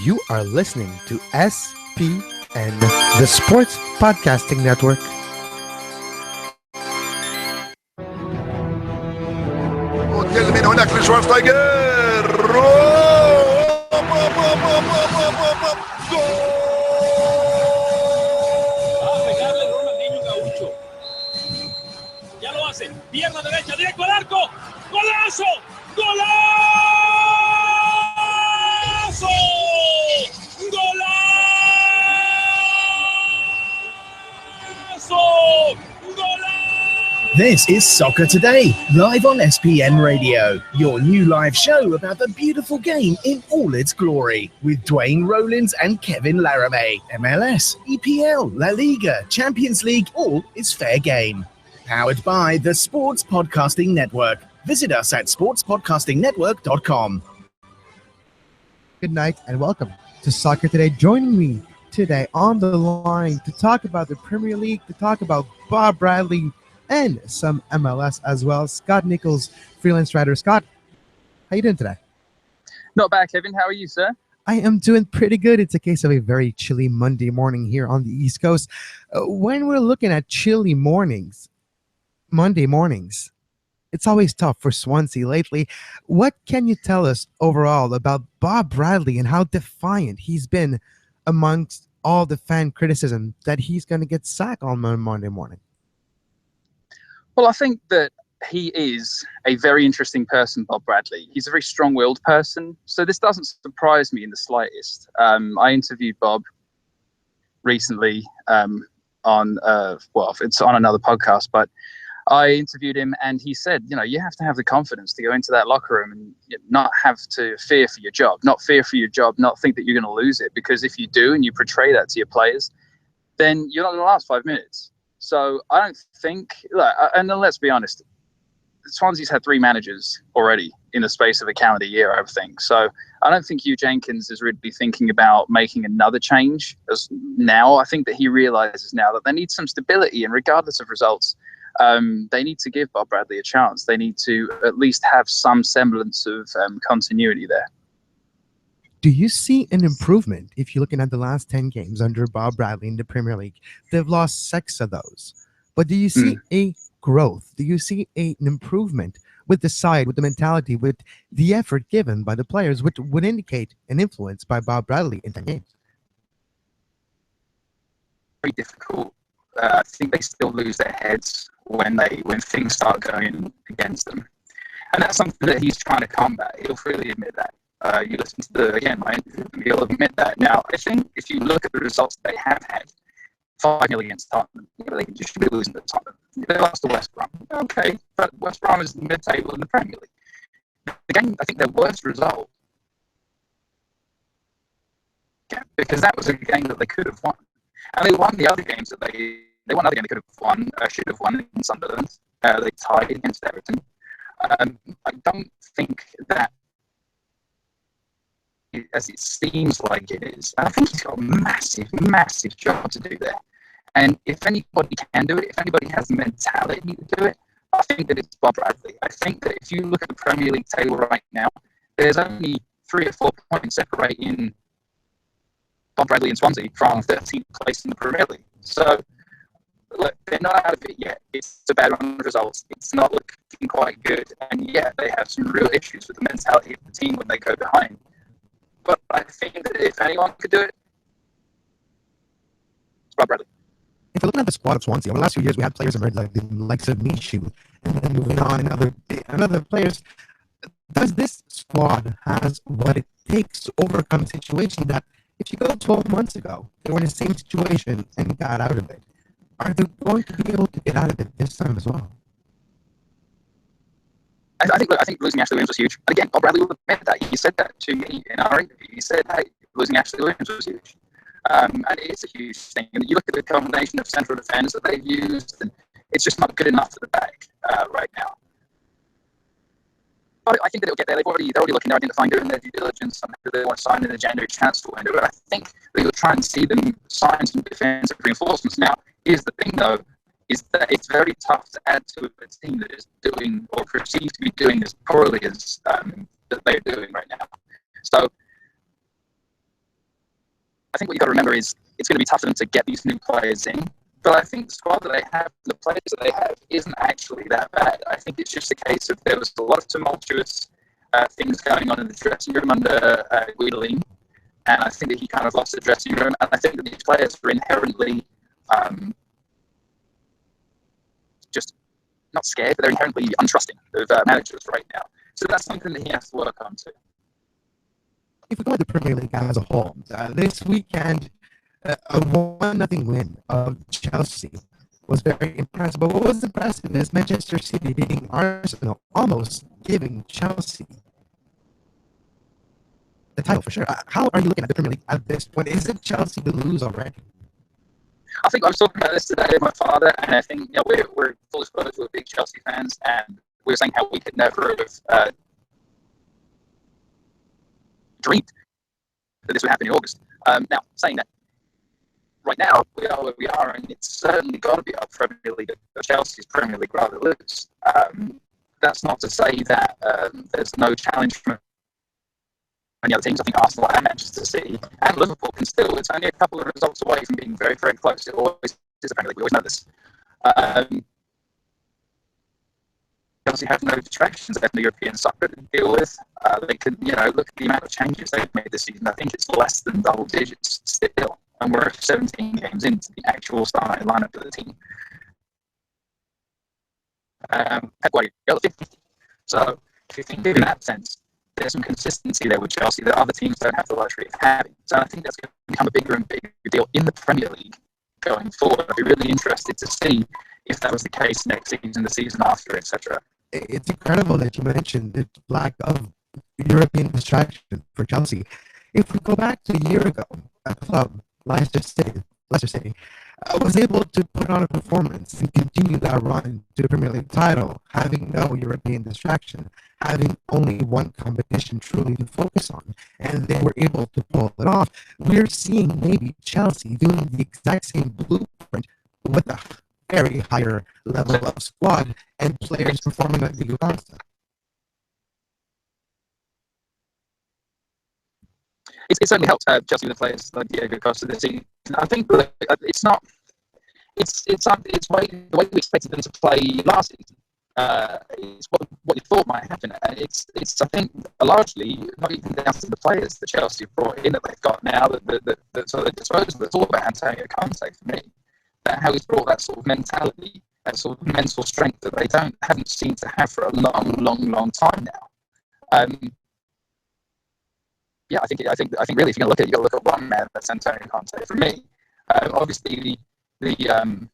You are listening to SPN, the Sports Podcasting Network. وتكلم هناك لشوارزنيجر pegarle Ronaldinho Gaucho. Ya lo hace. Pierna derecha, directo al arco. ¡Golazo! ¡Golazo! ¡Golazo! ¡Golazo! This is Soccer Today, live on SPN Radio, your new live show about the beautiful game in all its glory, with Dwayne Rollins and Kevin Laramee. MLS, EPL, La Liga, Champions League, all is fair game. Powered by the Sports Podcasting Network. Visit us at sportspodcastingnetwork.com. Good night and welcome to Soccer Today. Joining me today on the line to talk about the Premier League, to talk about Bob Bradley, and some MLS as well. Scott Nicholls, freelance writer. Scott, how you doing today? Not bad, Kevin. How are you, sir? I am doing pretty good. It's a case of a very chilly Monday morning here on the East Coast. When we're looking at chilly mornings, Monday mornings, it's always tough for Swansea lately. What can you tell us overall about Bob Bradley and how defiant he's been amongst all the fan criticism that he's going to get sacked on Monday morning? Well, I think that he is a very interesting person, Bob Bradley. He's a very strong-willed person, so this doesn't surprise me in the slightest. I interviewed Bob recently it's on another podcast, but I interviewed him and he said, you have to have the confidence to go into that locker room and not have to fear for your job, not think that you're going to lose it, because if you do and you portray that to your players, then you're not going to last 5 minutes. So I don't think, and then let's be honest, Swansea's had 3 managers already in the space of a calendar year, I think. So I don't think Hugh Jenkins is really thinking about making another change as now. I think that he realizes now that they need some stability, and regardless of results, they need to give Bob Bradley a chance. They need to at least have some semblance of continuity there. Do you see an improvement if you're looking at the last 10 games under Bob Bradley in the Premier League? They've lost 6 of those. But do you see a growth? Do you see an improvement with the side, with the mentality, with the effort given by the players, which would indicate an influence by Bob Bradley in 10 games? Very difficult. I think they still lose their heads when things start going against them. And that's something that he's trying to combat. He'll freely admit that. You listen to my interview, he'll admit that. Now, I think if you look at the results they have had, 5-0 against Tottenham, they just should be losing to Tottenham. They lost to West Brom. Okay, but West Brom is mid-table in the Premier League. The game, I think their worst result, because that was a game that they could have won. And they won the other games that they won other game they could have won, should have won in Sunderland. They tied against Everton. I don't think that, as it seems like it is, I think he's got a massive, massive job to do there. And if anybody can do it, if anybody has the mentality to do it, I think that it's Bob Bradley. I think that if you look at the Premier League table right now, there's only 3 or 4 points separating Bob Bradley and Swansea from 13th place in the Premier League. So, look, they're not out of it yet. It's a bad run of results. It's not looking quite good. And yeah, they have some real issues with the mentality of the team when they go behind. But I think that if anyone could do it, it's Bob Bradley. If we're looking at the squad of Swansea, over the last few years, we had players emerge like the likes of Mishu and moving on and other players. Does this squad has what it takes to overcome a situation that, if you go 12 months ago, they were in the same situation and got out of it? Are they going to be able to get out of it this time as well? I think losing Ashley Williams was huge. And again, Bob Bradley will admit that. He said that to me in our interview. He said, hey, losing Ashley Williams was huge. And it is a huge thing. And you look at the combination of central defenders that they've used, and it's just not good enough for the back right now. But I think that it'll get there. They're already looking, they're identifying, doing their due diligence on who they want to sign in the January transfer window. But I think that you'll try and see them sign some defensive reinforcements. Now, here's the thing, though, is that it's very tough to add to a team that is doing or perceived to be doing as poorly as that they're doing right now. So think what you've got to remember is it's going to be tough for them to get these new players in. But I think the squad that they have, the players that they have, isn't actually that bad. I think it's just a case of there was a lot of tumultuous things going on in the dressing room under Guidolin, and I think that he kind of lost the dressing room. And I think that these players are inherently just not scared, but they're inherently untrusting of managers right now. So that's something that he has to work on too. If we go to the Premier League as a whole, this weekend, a 1-0 win of Chelsea was very impressive. But what was impressive is Manchester City beating Arsenal, almost giving Chelsea the title for sure. How are you looking at the Premier League at this point? Is it Chelsea to lose already? I think I was talking about this today with my father, and I think we're full disclosure, we're big Chelsea fans, and we were saying how we could never have dreamed that this would happen in August. Now, saying that, right now, we are where we are, and it's certainly got to be our Premier League, Chelsea's Premier League rather lose. That's not to say that there's no challenge from any other teams. I think Arsenal and Manchester City and Liverpool can still, it's only a couple of results away from being very, very close. It always is a Premier League, we always know this. Chelsea have no distractions. They have no European soccer to deal with. They can, look at the amount of changes they've made this season. I think it's less than double digits still. And we're 17 games into the actual starting lineup of the team. Pep Guardiola 50. So if you think in that sense, there's some consistency there with Chelsea that other teams don't have the luxury of having. So I think that's going to become a bigger and bigger deal in the Premier League going forward. I'd be really interested to see if that was the case next season, the season after, etc. It's incredible that you mentioned the lack of European distraction for Chelsea. If we go back to a year ago, a club, Leicester City, was able to put on a performance and continue that run to the Premier League title, having no European distraction, having only one competition truly to focus on, and they were able to pull it off. We're seeing maybe Chelsea doing the exact same blueprint with a very higher level of squad and players performing like Diego Costa. It certainly helped Chelsea with the players like Diego Costa this season. I think it's not. It's the way we expected them to play last season. It's what you thought might happen. It's I think largely not even down to the players that Chelsea brought in that they've got now. That sort of disposal. It's all about Antonio Conte for me. That how he's brought that sort of mentality, that sort of mental strength that they haven't seemed to have for a long time now. Yeah, I think really, if you're going to look at it, you've got to look at one man. That's Antonio Conte for me. Obviously, the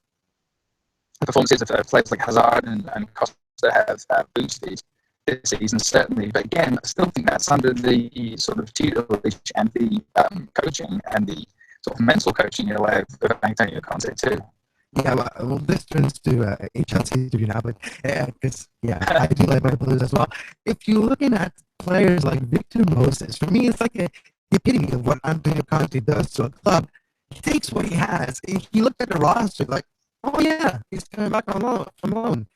performances of players like Hazard and Costa have boosted this season, certainly. But again, I still think that's under the sort of tutelage and the coaching and the sort of mental coaching in a way of Antonio Conte too. Yeah, well, this turns to a Chelsea interview now, but because I do like my Blues as well. If you're looking at players like Victor Moses, for me, it's like the epitome of what Antonio Conte does to a club. He takes what he has. He looked at the roster like, oh yeah, he's coming back on loan.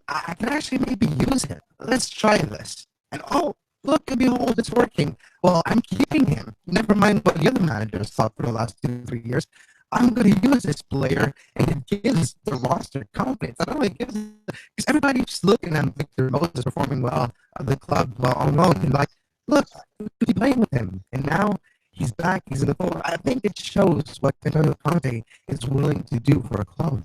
I can actually maybe use him. Let's try this. And oh, look and behold, it's working. Well, I'm keeping him. Never mind what the other managers thought for the last 2-3 years. I'm going to use this player, and it gives the roster confidence. I don't know, because everybody's looking at Victor Moses performing well at the club on loan, and like, look, we could be playing with him. And now he's back, he's in the fold. I think it shows what Antonio Conte is willing to do for a club.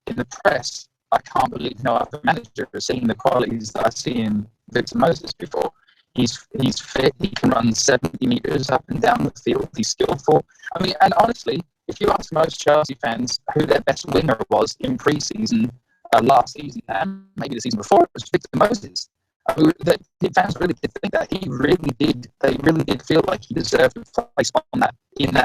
In the press, I can't believe no other manager has seen the qualities that I see in Victor Moses before. He's fit. He can run 70 meters up and down the field. He's skillful. I mean, and honestly, if you ask most Chelsea fans who their best winger was in pre-season last season and maybe the season before, it was Victor Moses. The fans really did think that he really did. They really did feel like he deserved a place on that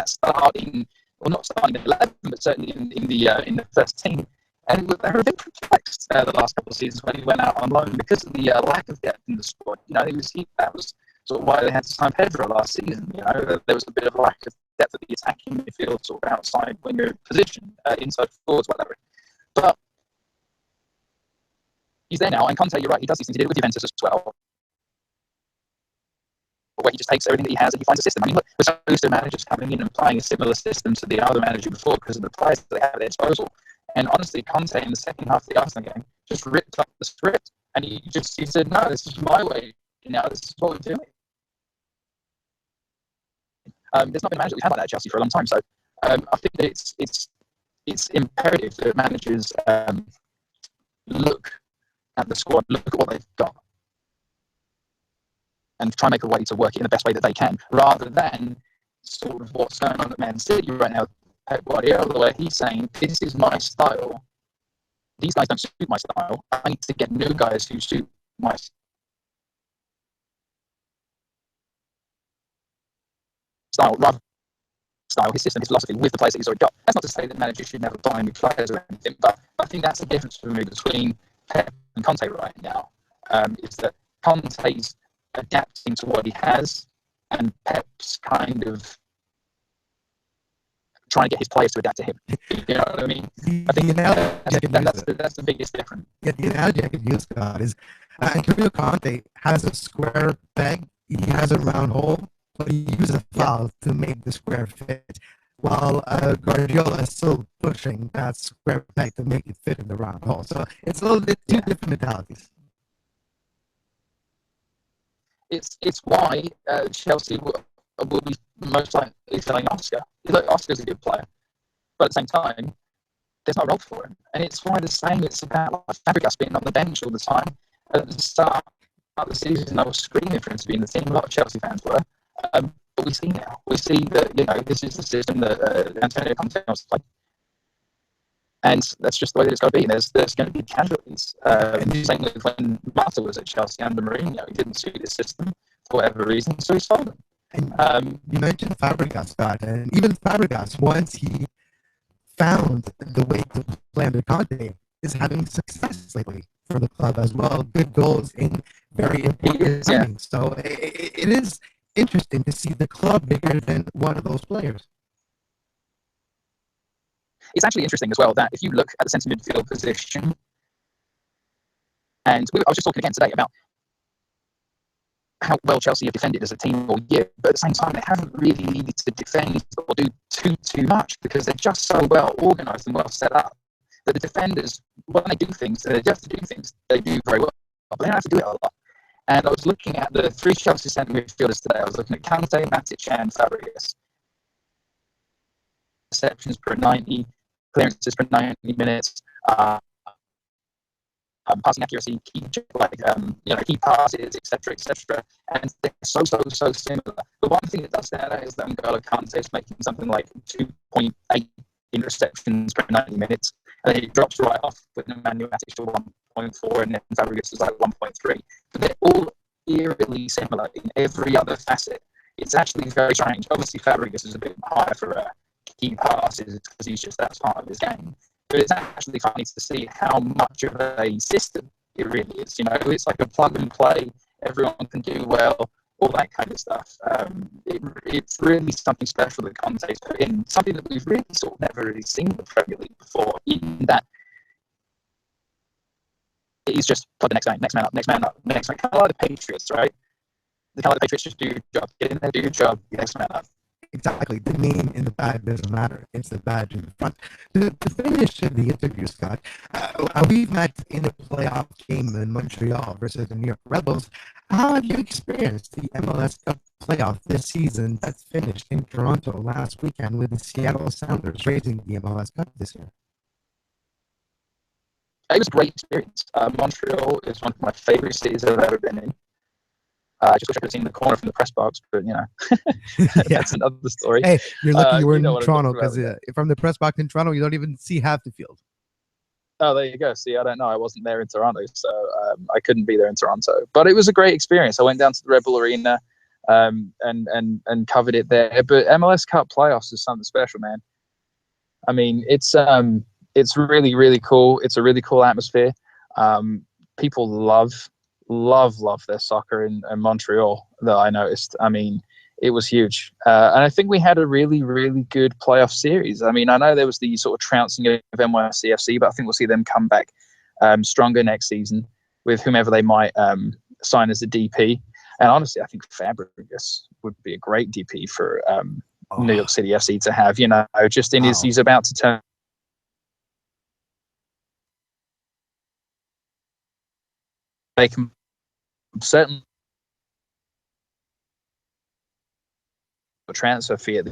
starting, well, not starting 11, but certainly in the first team. And they were a bit perplexed the last couple of seasons when he went out on loan because of the lack of depth in the squad. That was sort of why they had to sign Pedro last season. There was a bit of lack of depth at the attacking midfield, sort of outside winger position, inside forwards, whatever. But he's there now, and Conte, you're right, he does these things. He did it with Juventus as well, where he just takes everything that he has and he finds a system. I mean, look, we're so used to managers coming in and playing a similar system to the other manager before because of the players that they have at their disposal. And honestly, Conte in the second half of the Arsenal game just ripped up the script, and he said, "No, this is my way. Now this is what we're doing." There's not been a manager that we've had like that at Chelsea for a long time, so I think that it's imperative that managers look at the squad, look at what they've got, and try and make a way to work it in the best way that they can, rather than sort of what's going on at Man City right now. Pep Guardiola, where he's saying, "This is my style. These guys don't suit my style. I need to get new guys who suit my style, rather style, his system, his philosophy with the players that he's already got." That's not to say that managers should never buy new players or anything, but I think that's the difference for me between Pep and Conte right now. Is that Conte's adapting to what he has, and Pep's kind of trying to get his players to adapt to him. You know what I mean? I think that's the biggest difference. Yeah, the analogy I could use, Scott, is Antonio Conte has a square peg, he has a round hole, but he uses a file to make the square fit, while Guardiola is still pushing that square peg to make it fit in the round hole. So it's a little bit two different mentalities. It's why Chelsea will be most likely selling Oscar. Look, Oscar's a good player, but at the same time, there's no role for him. And it's why the same it's about like Fabregas being on the bench all the time. At the start of the season, I was screaming for him to be in the team. A lot of Chelsea fans were. But we see now. We see that, this is the system that Antonio Conte wants to play. And that's just the way that it's got to be. There's going to be casualties. Same with when Marta was at Chelsea under Mourinho. He didn't suit his system for whatever reason, so he sold him. And you mentioned Fabregas, Scott, and even Fabregas, once he found the way to play under Conte, is having success lately for the club as well. Good goals in very important timing. So it is interesting to see the club bigger than one of those players. It's actually interesting as well that if you look at the centre midfield position, and I was just talking again today about how well Chelsea have defended as a team all year, but at the same time they haven't really needed to defend or do too much because they're just so well organised and well set up that the defenders, when they do things, they have to do things, they do very well, but they don't have to do it a lot. And I was looking at the three Chelsea centre midfielders today. I was looking at Kante, Matic and Fabregas. Receptions per 90, clearances per 90 minutes, passing accuracy, key passes, etc., and they're so similar. The one thing that does stand out is that N'Golo Kante is making something like 2.8 interceptions per 90 minutes, and then it drops right off with Emmanuel Matic to 1.4, and then Fabregas is like 1.3. But they're all eerily similar in every other facet. It's actually very strange. Obviously, Fabregas is a bit higher for key passes because he's just that's part of his game. But it's actually funny to see how much of a system it really is. It's like a plug and play. Everyone can do well, all that kind of stuff. It's really something special that Conte's put in, something that we've really sort of never really seen in the Premier League before, in that it's just plug the next man up, kind of like the Patriots, right? The kind of like the Patriots just do your job, get in there, do your job, next man up. Exactly. The name in the badge doesn't matter. It's the badge in the front. To finish the interview, Scott, we've met in a playoff game in Montreal versus the New York Rebels. How have you experienced the MLS Cup playoff this season that's finished in Toronto last weekend with the Seattle Sounders raising the MLS Cup this year? It was a great experience. Montreal is one of my favorite cities I've ever been in. I just wish I could have seen the corner from the press box, but that's another story. Hey, you're lucky you were in what Toronto, because from the press box in Toronto, you don't even see half the field. Oh, there you go. See, I don't know. I wasn't there in Toronto, so I couldn't be there in Toronto. But it was a great experience. I went down to the Rebel Arena and covered it there. But MLS Cup playoffs is something special, man. I mean, it's really, really cool. It's a really cool atmosphere. People love their soccer in Montreal that I noticed. I mean, it was huge. And I think we had a really, really good playoff series. I mean, I know there was the sort of trouncing of NYCFC, but I think we'll see them come back stronger next season with whomever they might sign as the DP. And honestly, I think Fabregas would be a great DP for New York City FC to have. Just in he's about to turn. They can certainly transfer fee at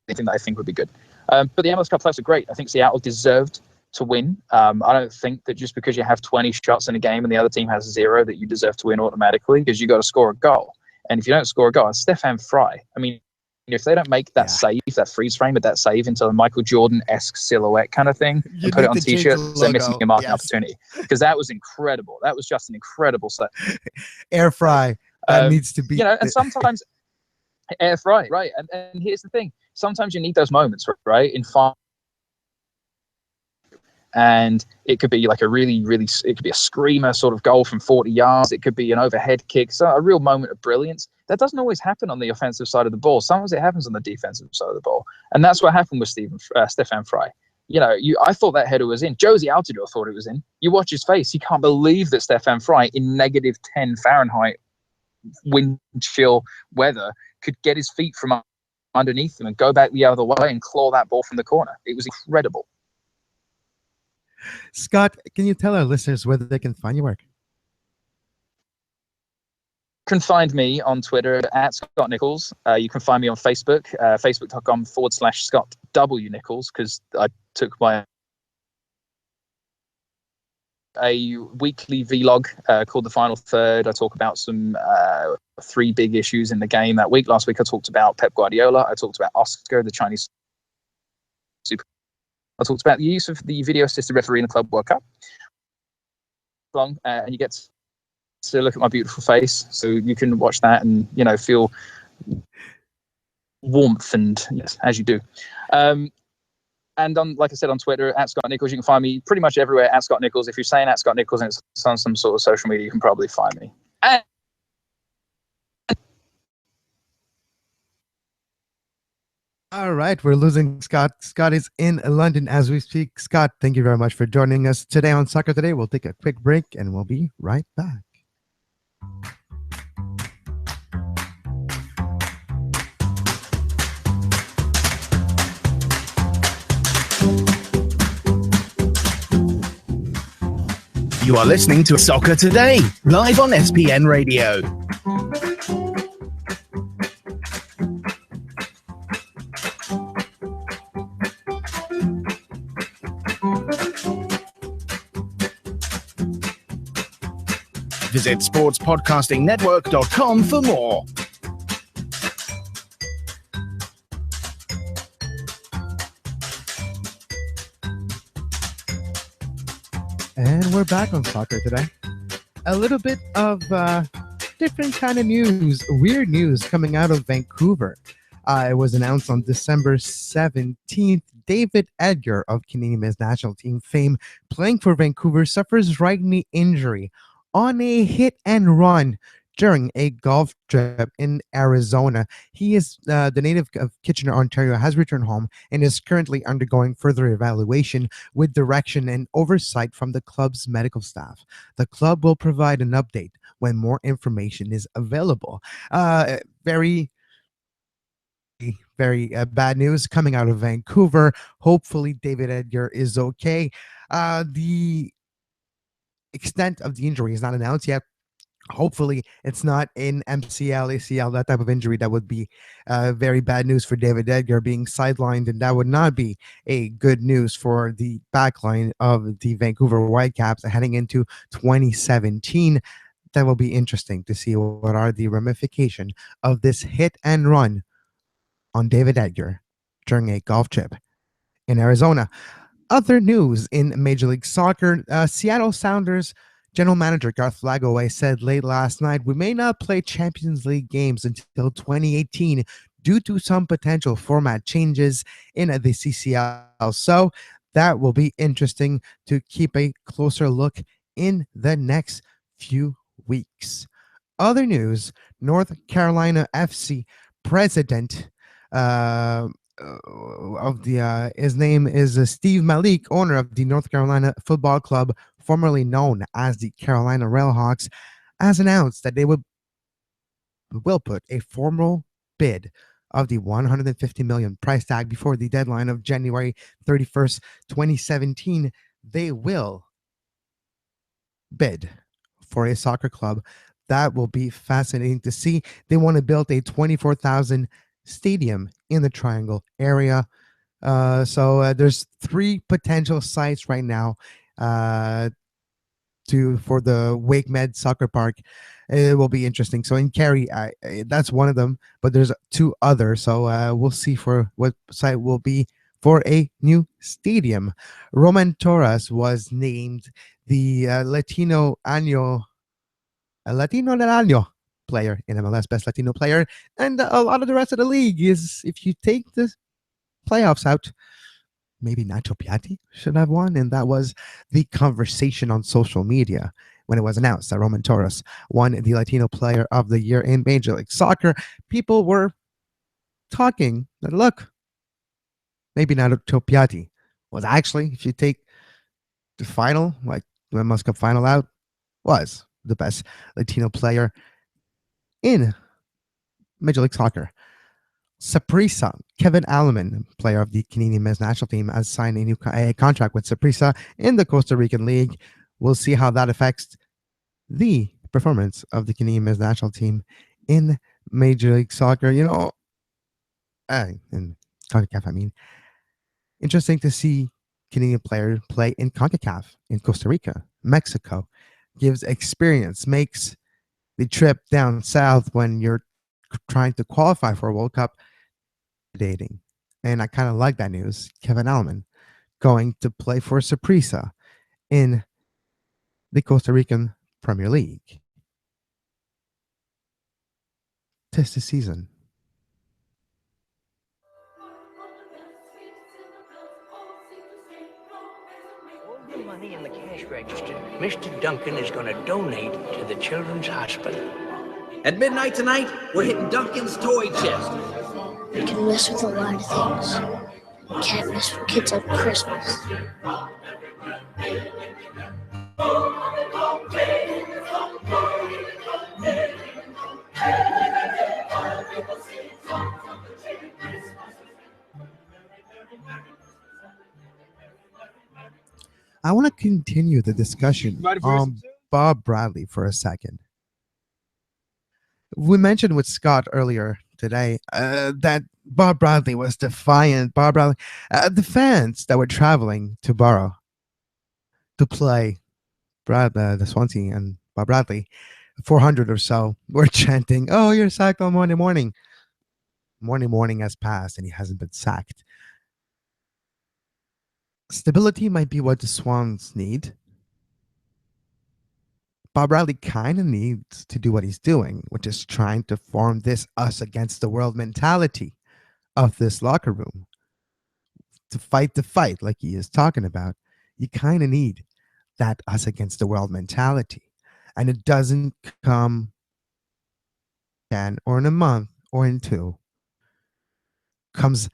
anything that I think would be good. But the MLS Cup playoffs are great. I think Seattle deserved to win. I don't think that just because you have 20 shots in a game and the other team has 0 that you deserve to win automatically, because you got to score a goal. And if you don't score a goal, Stefan Fry, I mean, if they don't make that save, that freeze frame with that save into a Michael Jordan-esque silhouette kind of thing, and put it on T-shirts, they're missing a marketing opportunity. Because that was incredible. That was just an incredible save. Air Fry. That needs to be. And sometimes Air Fry, right? And here's the thing. Sometimes you need those moments, right? In fun. And it could be like a really, really, it could be a screamer sort of goal from 40 yards. It could be an overhead kick. So a real moment of brilliance. That doesn't always happen on the offensive side of the ball. Sometimes it happens on the defensive side of the ball. And that's what happened with Stefan Fry. I thought that header was in. Josie Altidore thought it was in. You watch his face. He can't believe that Stefan Fry in -10 Fahrenheit wind chill weather could get his feet from underneath him and go back the other way and claw that ball from the corner. It was incredible. Scott, can you tell our listeners whether they can find your work? You can find me on Twitter at Scott Nicholls. You can find me on Facebook, facebook.com/Scott W. Nicholls, because I took a weekly vlog called The Final Third. I talk about some 3 big issues in the game that week. Last week I talked about Pep Guardiola. I talked about Oscar, the Chinese super. I talked about the use of the video assisted referee in the Club World Cup. And you get to look at my beautiful face, so you can watch that and feel warmth, and yes, as you do. And like I said, on Twitter at Scott Nicholls. You can find me pretty much everywhere at Scott Nicholls. If you're saying at Scott Nicholls and it's on some sort of social media, you can probably find me. All right, we're losing Scott. Scott is in London as we speak. Scott, thank you very much for joining us today on Soccer Today. We'll take a quick break and we'll be right back. You are listening to Soccer Today, live on SPN Radio. Visit sportspodcastingnetwork.com for more. And we're back on Soccer Today. A little bit of different kind of news, weird news coming out of Vancouver. It was announced on December 17th. David Edgar of Canadian men's national team fame, playing for Vancouver, suffers right knee injury on a hit and run during a golf trip in Arizona. He is the native of Kitchener, Ontario, has returned home and is currently undergoing further evaluation with direction and oversight from the club's medical staff. The club will provide an update when more information is available. Very bad news coming out of Vancouver. Hopefully David Edgar is okay. The extent of the injury is not announced yet. Hopefully it's not in MCL, ACL, that type of injury. That would be very bad news for David Edgar being sidelined, and that would not be a good news for the backline of the Vancouver Whitecaps heading into 2017. That will be interesting to see what are the ramifications of this hit and run on David Edgar during a golf trip in Arizona. Other news in Major League Soccer, Seattle Sounders General Manager Garth Flagaway said late last night, "We may not play Champions League games until 2018 due to some potential format changes in the CCL. So that will be interesting to keep a closer look in the next few weeks." Other news, North Carolina FC president his name is Steve Malik, owner of the North Carolina Football Club, formerly known as the Carolina Railhawks, has announced that they would will put a formal bid of the 150 million price tag before the deadline of January 31st, 2017. They will bid for a soccer club. That will be fascinating to see. They want to build a 24,000 stadium in the Triangle area. So there's 3 potential sites right now for the Wake Med Soccer Park. It will be interesting. So in Kerry, that's one of them, but there's 2 others. So we'll see for what site will be for a new stadium. Roman Torres was named the Latino del Año player in MLS, Best Latino Player. And a lot of the rest of the league is, if you take the playoffs out, maybe Nacho Piatti should have won. And that was the conversation on social media when it was announced that Roman Torres won the Latino Player of the Year in Major League Soccer. People were talking that, look, maybe Nacho Piatti was actually, if you take the final, like the MLS Cup final out, was the best Latino player in Major League Soccer. Saprissa, Kevin Laramee, player of the Canadian men's national team, has signed a new contract with Saprissa in the Costa Rican League. We'll see how that affects the performance of the Canadian men's national team in Major League Soccer. In CONCACAF, I mean. Interesting to see Canadian players play in CONCACAF, in Costa Rica, Mexico. Gives experience, makes the trip down south when you're trying to qualify for a World Cup dating. And I kind of like that news. Kevin Laramee going to play for Saprissa in the Costa Rican Premier League. 'Tis the season. All the money in the cash register, Mr. Duncan is going to donate to the Children's Hospital. At midnight tonight, we're hitting Duncan's toy chest. We can mess with a lot of things. We can't mess with kids on Christmas. I want to continue the discussion on Bob Bradley for a second. We mentioned with Scott earlier today that Bob Bradley was defiant. Bob Bradley, the fans that were traveling to Borough to play the Swansea and Bob Bradley, 400 or so, were chanting, "Oh, you're sacked on Monday morning." Monday morning has passed and he hasn't been sacked. Stability might be what the Swans need. Bob Bradley kind of needs to do what he's doing, which is trying to form this us against the world mentality of this locker room. To fight the fight, like he is talking about, you kind of need that us against the world mentality. And it doesn't come in or in a month or in 2. Comes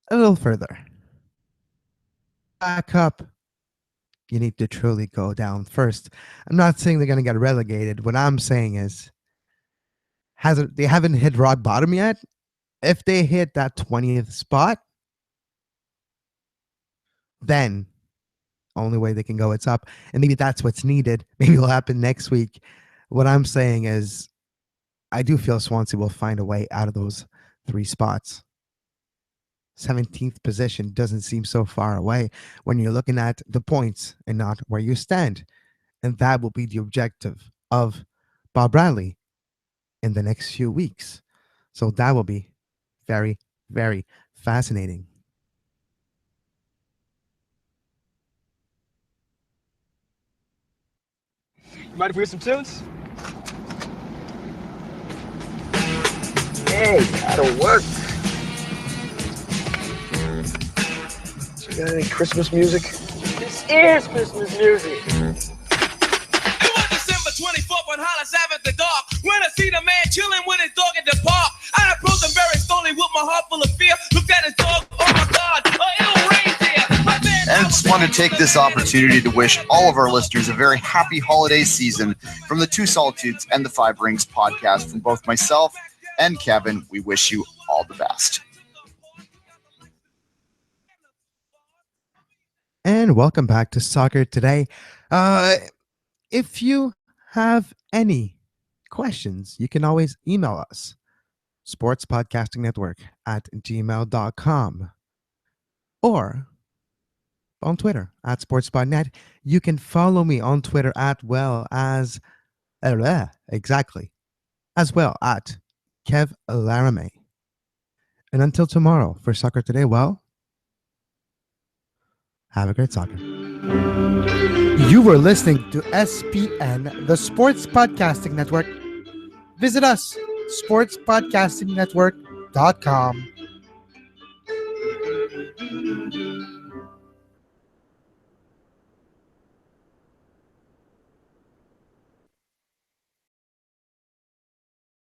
a little further. Back up. You need to truly go down first. I'm not saying they're going to get relegated. What I'm saying is they haven't hit rock bottom yet. If they hit that 20th spot, then only way they can go, it's up. And maybe that's what's needed. Maybe it'll happen next week. What I'm saying is I do feel Swansea will find a way out of those 3 spots. 17th position doesn't seem so far away when you're looking at the points and not where you stand. And that will be the objective of Bob Bradley in the next few weeks. So that will be very, very fascinating. You mind if we hear some tunes? Hey, that'll work. You got any Christmas music? This is Christmas music. It was December 24th on Hollis Ave at the dark, when I see the man chilling with his dog at the park. I approached him very slowly with my heart full of fear. Looked at his dog, oh my God, a ill reindeer. And wanted to take this opportunity to wish all of our listeners a very happy holiday season from the Two Solitudes and the Five Rings podcast. From both myself and Kevin, we wish you all the best. And welcome back to Soccer Today. If you have any questions, you can always email us, sportspodcastingnetwork@gmail.com, or on Twitter @sportspodnet. You can follow me on Twitter as well at Kev Laramee. And until tomorrow for Soccer Today, well, have a great soccer. You were listening to SPN, the Sports Podcasting Network. Visit us, sportspodcastingnetwork.com.